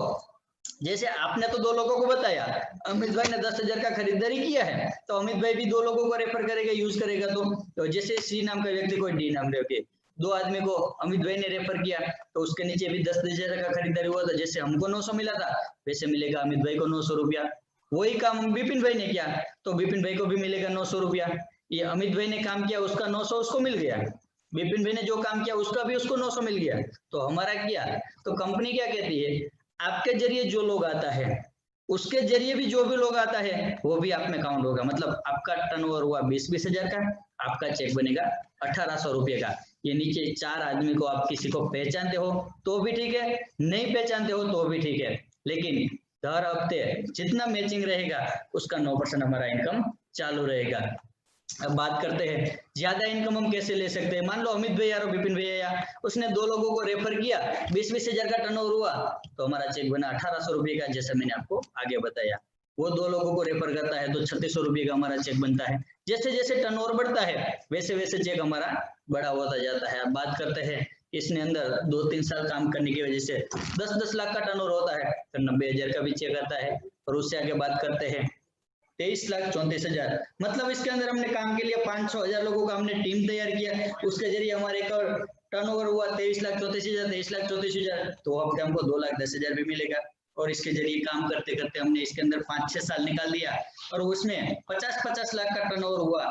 जैसे आपने तो 2 लोगों को बताया, अमित भाई ने 10,000 का खरीदारी किया है तो अमित भाई भी 2 लोगों को रेफर करेगा, यूज करेगा। तो जैसे सी नाम का व्यक्ति को डी नाम के 2 आदमी को अमित भाई ने रेफर किया तो उसके नीचे भी 10,000 का खरीदारी हुआ था। जैसे हमको 900 मिला था वैसे मिलेगा अमित भाई को 900 रुपया। वही काम विपिन भाई ने किया तो विपिन भाई को भी मिलेगा 900 रुपया। ये अमित भाई ने काम किया उसका 900 उसको मिल गया, विपिन भाई ने जो काम किया उसका भी उसको 900 मिल गया। तो हमारा क्या, तो कंपनी क्या कहती है, आपके जरिए जो लोग आता है उसके जरिए भी जो भी लोग आता है वो भी आप में काउंट होगा। मतलब आपका टर्नओवर हुआ 20,000 का, आपका चेक बनेगा 1,800 रुपये का। ये नीचे 4 आदमी को आप किसी को पहचानते हो तो भी ठीक है, नहीं पहचानते हो तो भी ठीक है, लेकिन हर हफ्ते जितना मैचिंग रहेगा उसका 9% हमारा इनकम चालू रहेगा। अब बात करते हैं ज्यादा इनकम हम कैसे ले सकते हैं। मान लो अमित भैया और विपिन भैया उसने 2 लोगों को रेफर किया, 20,000 का टर्नओवर हुआ तो हमारा चेक बना 1,800 रुपये का, जैसा मैंने आपको आगे बताया। वो 2 लोगों को रेफर करता है तो 3,600 रुपये का हमारा चेक बनता है। जैसे जैसे टर्नओवर बढ़ता है वैसे वैसे चेक हमारा बड़ा होता जाता है। अब बात करते हैं इसने अंदर 2-3 साल काम करने की वजह से 10-10 लाख का टर्नओवर होता है तो 90,000 का भी चेक आता है। और उससे आगे बात करते हैं 23,34,000, मतलब इसके अंदर हमने काम के लिए 500,000 लोगों का हमने टीम तैयार किया, उसके जरिए हमारे एक और टर्नओवर हुआ 23,34,000, तो अब हमको 2,10,000 भी मिलेगा। और इसके जरिए काम करते करते हमने इसके अंदर 5-6 साल निकाल दिया और उसमें 50-50 लाख का टर्नओवर हुआ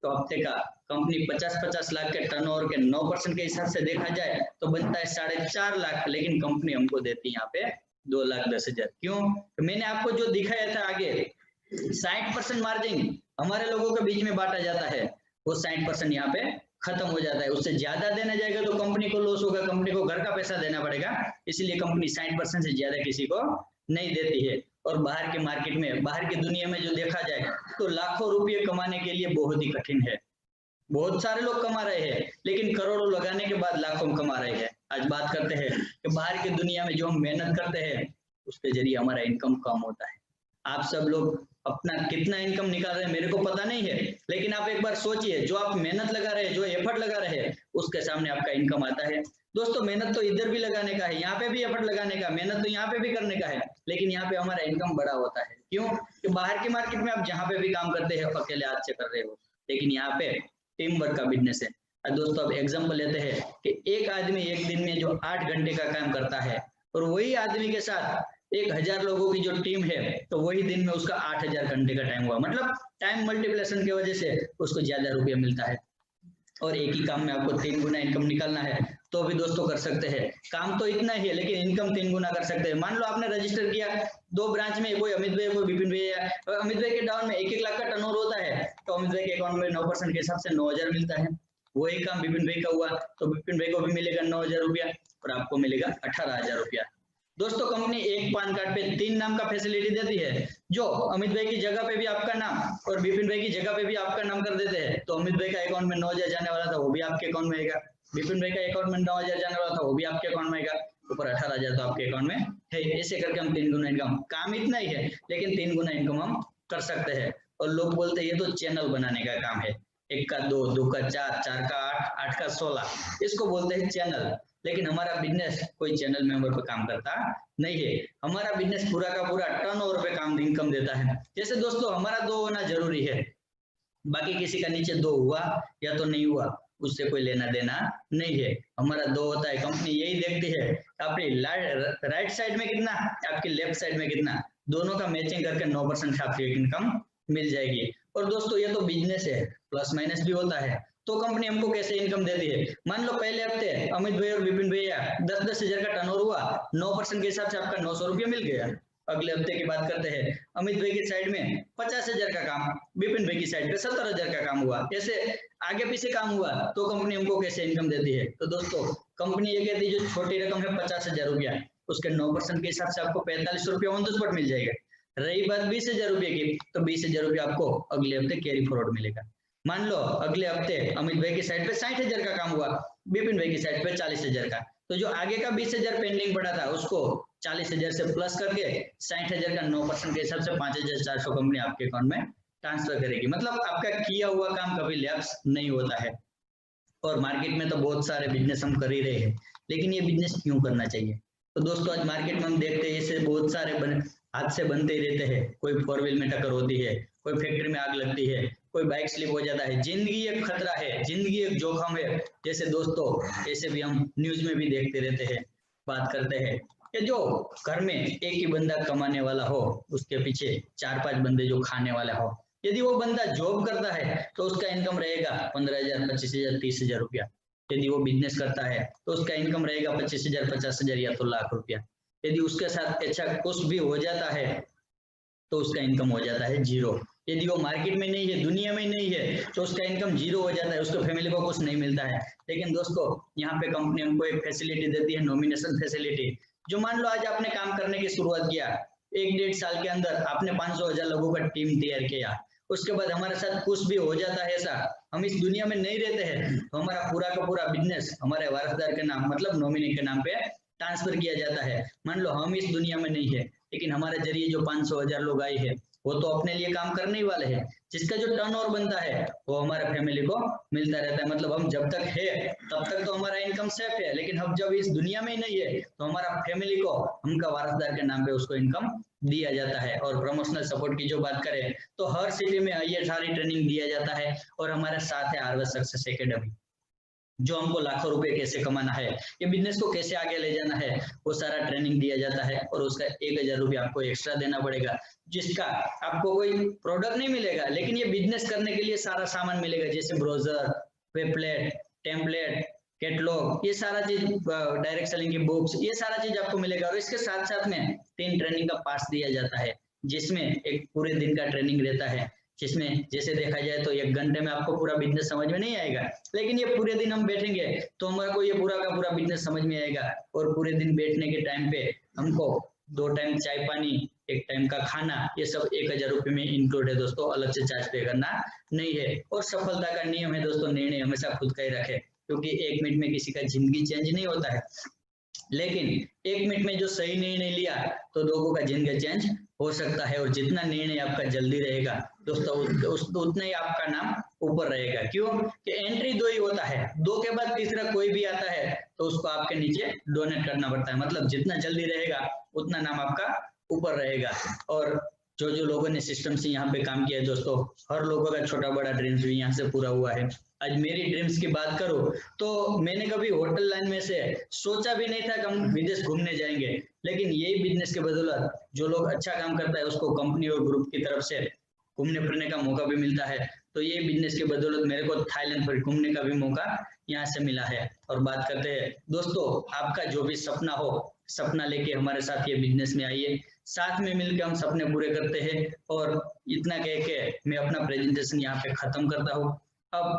तो हफ्ते का कंपनी 50-50 लाख के टर्नओवर के 9% के हिसाब से देखा जाए तो बनता है 4.5 लाख, लेकिन कंपनी हमको देती है यहाँ पे 2,10,000। क्यों? तो मैंने आपको जो दिखाया था आगे 60% मार्जिन हमारे लोगों के बीच में बांटा जाता है, वो 60% यहाँ पे खत्म हो जाता है। उससे ज्यादा देना जाएगा तो कंपनी को लॉस होगा, कंपनी को घर का पैसा देना पड़ेगा, इसलिए कंपनी 60% से ज्यादा किसी को नहीं देती है। और बाहर के मार्केट में, बाहर की दुनिया में जो देखा जाए तो लाखों रुपये कमाने के लिए बहुत ही कठिन है। बहुत सारे लोग कमा रहे हैं लेकिन करोड़ों लगाने के बाद लाखों कमा रहे हैं। आज बात करते हैं कि बाहर की दुनिया में जो हम मेहनत करते हैं उसके जरिए हमारा इनकम कम होता है। आप सब लोग अपना कितना इनकम निकाल रहे हैं मेरे को पता नहीं है, लेकिन आप एक बार सोचिए जो आप मेहनत लगा रहे हैं, जो एफर्ट लगा रहे हैं उसके सामने आपका इनकम आता है। दोस्तों मेहनत तो इधर भी लगाने का है, यहाँ पे भी एफर्ट लगाने का, मेहनत तो यहाँ पे भी करने का है, लेकिन यहाँ पे हमारा इनकम बड़ा होता है। क्यों? कि बाहर की मार्केट में आप जहाँ पे भी काम करते हैं अकेले हाथ से कर रहे हो, लेकिन यहाँ पे टीम वर्क का बिजनेस है। दोस्तों अब एग्जाम्पल लेते हैं कि एक आदमी एक दिन में जो 8 घंटे का काम करता है और वही आदमी के साथ 1,000 लोगों की जो टीम है तो वही दिन में उसका 8,000 घंटे का टाइम हुआ, मतलब टाइम मल्टीप्लिकेशन की वजह से उसको ज्यादा रुपया मिलता है। और एक ही काम में आपको 3 गुना इनकम निकालना है तो भी दोस्तों कर सकते हैं। काम तो इतना ही है लेकिन इनकम 3 गुना कर सकते हैं। मान लो आपने रजिस्टर किया 2 ब्रांच में, कोई अमित भाई कोई विपिन भाई है, अमित भाई के डाउन में 1-1 लाख का टर्नओवर होता है तो अमित भाई के अकाउंट में 9% के हिसाब से 9,000 मिलता है। वही काम विपिन भाई का हुआ तो विपिन भाई को भी मिलेगा 9,000 रुपया और आपको मिलेगा 18,000 रुपया। दोस्तों कंपनी एक पान कार्ड पे 3 नाम का फैसिलिटी देती है, जो अमित भाई की जगह पे भी आपका नाम और विपिन भाई की जगह पे भी आपका नाम कर देते हैं। तो अमित भाई का अकाउंट में 9,000 जाने वाला था वो भी आपके अकाउंट में आएगा, विपिन भाई का अकाउंट में 9,000 जाने वाला था वो भी आपके अकाउंट में आएगा, ऊपर 18,000 तो आपके अकाउंट में है। ऐसे करके हम 3 गुना इनकम, काम इतना ही है लेकिन 3 गुना इनकम हम कर सकते हैं। और लोग बोलते हैं ये तो चैनल बनाने का काम है, 1 का 2, 2 का 4, 4 का 8, 8 का 16, इसको बोलते हैं चैनल। लेकिन हमारा बिजनेस कोई चैनल मेंबर पे काम करता नहीं है, हमारा बिजनेस पूरा का पूरा टर्नओवर पे काम इनकम देता है। जैसे दोस्तों हमारा 2 होना जरूरी है, बाकी किसी का नीचे 2 हुआ या तो नहीं हुआ उससे कोई लेना देना नहीं है, हमारा 2 होता है। कंपनी यही देखती है आपकी राइट साइड में कितना, आपकी लेफ्ट साइड में कितना, दोनों का मैचिंग करके 9% आपकी इनकम मिल जाएगी। और दोस्तों ये तो बिजनेस है, प्लस माइनस भी होता है। तो कंपनी हमको कैसे इनकम देती है, मान लो पहले हफ्ते अमित भाई और विपिन भैया 10-10 हजार का टर्नओवर हुआ, 9% के हिसाब से आपका 900 रुपया मिल गया। अगले हफ्ते की बात करते हैं, अमित भाई की साइड में 50,000 का काम, विपिन भाई की साइड पे 70,000 का काम हुआ, ऐसे आगे पीछे काम हुआ तो कंपनी हमको कैसे इनकम देती है। तो दोस्तों कंपनी ये कहती है जो छोटी रकम है 50,000 रुपया, उसके 9% के हिसाब से आपको 45 रुपये ऑन द स्पॉट मिल जाएगा। रही बात 20,000 रुपये की, तो 20,000 रुपये आपको अगले हफ्ते कैरी फॉरवर्ड मिलेगा। मान लो अगले हफ्ते अमित भाई की साइड पे 60,000 का काम हुआ, बिपिन भाई की साइड पे 40,000 का, तो जो आगे का 20,000 पेंडिंग पड़ा था उसको 40,000 से प्लस करके 60,000 का 9% के हिसाब से 5,400 कंपनी आपके अकाउंट में ट्रांसफर करेगी। मतलब आपका किया हुआ काम कभी लैप्स नहीं होता है। और मार्केट में तो बहुत सारे बिजनेस हम कर ही रहे हैं, लेकिन ये बिजनेस क्यों करना चाहिए? तो दोस्तों आज मार्केट में हम देखते हैं ऐसे बहुत सारे हादसे बनते ही रहते हैं। कोई 4 व्हील में टक्कर होती है, कोई फैक्ट्री में आग लगती है, कोई बाइक स्लिप हो जाता है। जिंदगी एक खतरा है, जिंदगी एक जोखम है। जैसे दोस्तों ऐसे भी हम न्यूज में भी देखते रहते हैं, बात करते हैं कि जो घर में एक ही बंदा कमाने वाला हो, उसके पीछे 4-5 बंदे जो खाने वाला हो। यदि वो बंदा जॉब करता है तो उसका इनकम रहेगा 15,000, 25,000, 30,000 रुपया। यदि वो बिजनेस करता है तो उसका इनकम रहेगा 25,000, 50,000 या तो लाख रुपया। यदि उसके साथ अच्छा कुछ भी हो जाता है तो उसका इनकम हो जाता है जीरो। यदि वो मार्केट में नहीं है, दुनिया में नहीं है, तो उसका इनकम जीरो हो जाता है, उसको फैमिली को कुछ नहीं मिलता है। लेकिन दोस्तों यहाँ पे कंपनी हमको एक फैसिलिटी देती है, नॉमिनेशन फैसिलिटी। जो मान लो आज आपने काम करने की शुरुआत किया, 1-1.5 साल के अंदर आपने 500,000 लोगों का टीम तैयार किया, उसके बाद हमारे साथ कुछ भी हो जाता है, ऐसा हम इस दुनिया में नहीं रहते हैं, तो हमारा पूरा का पूरा बिजनेस हमारे वारसदार के नाम मतलब नॉमिनी के नाम पे ट्रांसफर किया जाता है। मान लो हम इस दुनिया में नहीं है, लेकिन हमारे जरिए जो 500,000 लोग आए हैं वो तो अपने लिए काम करने ही वाले हैं। जिसका जो टर्नओवर बनता है वो हमारे फैमिली को मिलता रहता है। मतलब हम जब तक है तब तक तो हमारा इनकम सेफ है, लेकिन हम जब इस दुनिया में ही नहीं है तो हमारा फैमिली को हमका वारसदार के नाम पे उसको इनकम दिया जाता है। और प्रमोशनल सपोर्ट की जो बात करें तो हर सिटी में ये सारी ट्रेनिंग दिया जाता है। और हमारे साथ है आरवे सक्सेस एकेडमी, जो हमको लाखों रुपए कैसे कमाना है, ये बिजनेस को कैसे आगे ले जाना है, वो सारा ट्रेनिंग दिया जाता है। और उसका 1,000 रुपया आपको एक्स्ट्रा देना पड़ेगा, जिसका आपको कोई प्रोडक्ट नहीं मिलेगा, लेकिन ये बिजनेस करने के लिए सारा सामान मिलेगा, जैसे ब्राउजर, वेबप्लेट, टेम्पलेट, कैटलॉग, ये सारा चीज, डायरेक्ट सेलिंग की बुक्स, ये सारा चीज आपको मिलेगा। और इसके साथ साथ में 3 ट्रेनिंग का पास दिया जाता है, जिसमें एक पूरे दिन का ट्रेनिंग रहता है, जिसमें जैसे देखा जाए तो 1 घंटे में आपको पूरा बिजनेस समझ में नहीं आएगा, लेकिन ये पूरे दिन हम बैठेंगे तो हमारे को ये पूरा का पूरा बिजनेस समझ में आएगा। और पूरे दिन बैठने के टाइम पे हमको 2 टाइम चाय पानी, 1 टाइम का खाना, ये सब 1,000 रुपये में इंक्लूड है दोस्तों, अलग से चार्ज पे करना नहीं है। और सफलता का नियम है दोस्तों, निर्णय हमेशा खुद का ही रखे, क्योंकि 1 मिनट में किसी का जिंदगी चेंज नहीं होता है, लेकिन 1 मिनट में जो सही निर्णय लिया तो लोगों का जिंदगी चेंज हो सकता है। और जितना निर्णय आपका जल्दी रहेगा दोस्तों उतना ही आपका नाम ऊपर रहेगा। क्यों कि एंट्री 2 ही होता है, 2 के बाद तीसरा कोई भी आता है तो उसको आपके नीचे डोनेट करना पड़ता है। मतलब जितना जल्दी रहेगा उतना नाम आपका ऊपर रहेगा। और जो लोगों ने सिस्टम से यहाँ पे काम किया है दोस्तों, हर लोगों का छोटा बड़ा ड्रीम्स भी यहाँ से पूरा हुआ है। आज मेरी ड्रीम्स की बात करूं तो मैंने कभी होटल लाइन में से सोचा भी नहीं था कि हम विदेश घूमने जाएंगे, लेकिन यही बिजनेस के बदौलत जो लोग अच्छा काम करता है उसको कंपनी और ग्रुप की तरफ से घूमने फिरने का मौका भी मिलता है। तो ये बिजनेस के बदौलत मेरे को थाईलैंड पर घूमने का भी मौका यहाँ से मिला है। और बात करते हैं दोस्तों, आपका जो भी सपना हो, सपना लेके हमारे साथ ये बिजनेस में आइए, साथ में मिलकर हम सपने पूरे करते हैं। और इतना कह के मैं अपना प्रेजेंटेशन यहाँ पे खत्म करता हूँ। अब